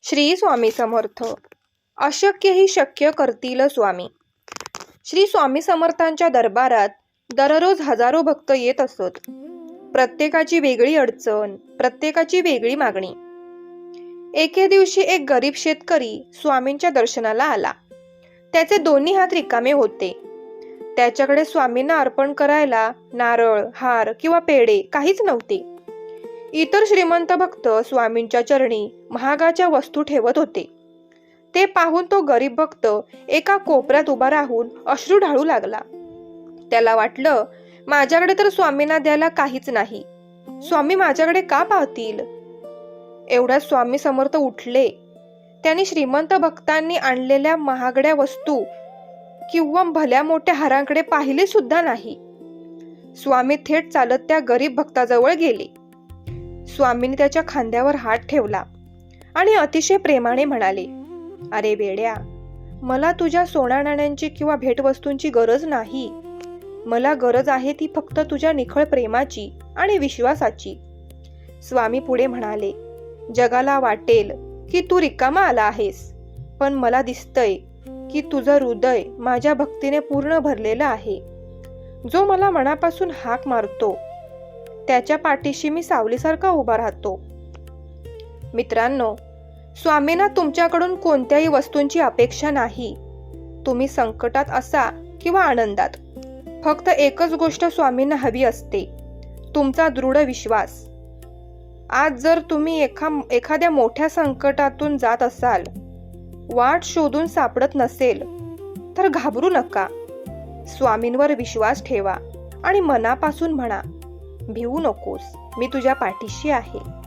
श्री स्वामी समर्थ. अशक्य ही शक्य करतील स्वामी. श्री स्वामी समर्थांच्या दरबारात दररोज हजारो भक्त येत असत. प्रत्येकाची वेगळी अडचण, प्रत्येकाची वेगळी मागणी. एके दिवशी एक गरीब शेतकरी स्वामींच्या दर्शनाला आला. त्याचे दोन्ही हात रिकामे होते. त्याच्याकडे स्वामींना अर्पण करायला नारळ, हार किंवा पेढे काहीच नव्हते. इतर श्रीमंत भक्त स्वामींच्या चरणी महागाच्या वस्तू ठेवत होते. ते पाहून तो गरीब भक्त एका कोपऱ्यात उभा राहून अश्रू ढाळू लागला. त्याला वाटलं, माझ्याकडे तर स्वामींना द्यायला काहीच नाही. स्वामी माझ्याकडे का पाहतील? एवढ्यात स्वामी समर्थ उठले. त्यांनी श्रीमंत भक्तांनी आणलेल्या महागड्या वस्तू किंवा भल्या मोठ्या हारांकडे पाहिले सुद्धा नाही. स्वामी थेट चालत त्या गरीब भक्ताजवळ गेले. स्वामींनी त्याच्या खांद्यावर हात ठेवला आणि अतिशय प्रेमाने म्हणाले, अरे वेड्या, मला तुझ्या सोन्या नाण्यांची किंवा भेटवस्तूंची गरज नाही. मला गरज आहे ती फक्त तुझ्या निखळ प्रेमाची आणि विश्वासाची. स्वामी पुढे म्हणाले, जगाला वाटेल की तू रिकामा आला आहेस, पण मला दिसतंय की तुझं हृदय माझ्या भक्तीने पूर्ण भरलेलं आहे. जो मला मनापासून हाक मारतो त्याच्या पाठीशी मी सावलीसारखा उभा राहतो. मित्रांनो, स्वामींना तुमच्याकडून कोणत्याही वस्तूंची अपेक्षा नाही. तुम्ही संकटात असा किंवा आनंदात, फक्त एकच गोष्ट स्वामींना हवी असते, तुमचा दृढ विश्वास. आज जर तुम्ही एखाद्या मोठ्या संकटातून जात असाल, वाट शोधून सापडत नसेल, तर घाबरू नका. स्वामींवर विश्वास ठेवा आणि मनापासून म्हणा, भिवू नकोस, मी तुझ्या पाठीशी आहे.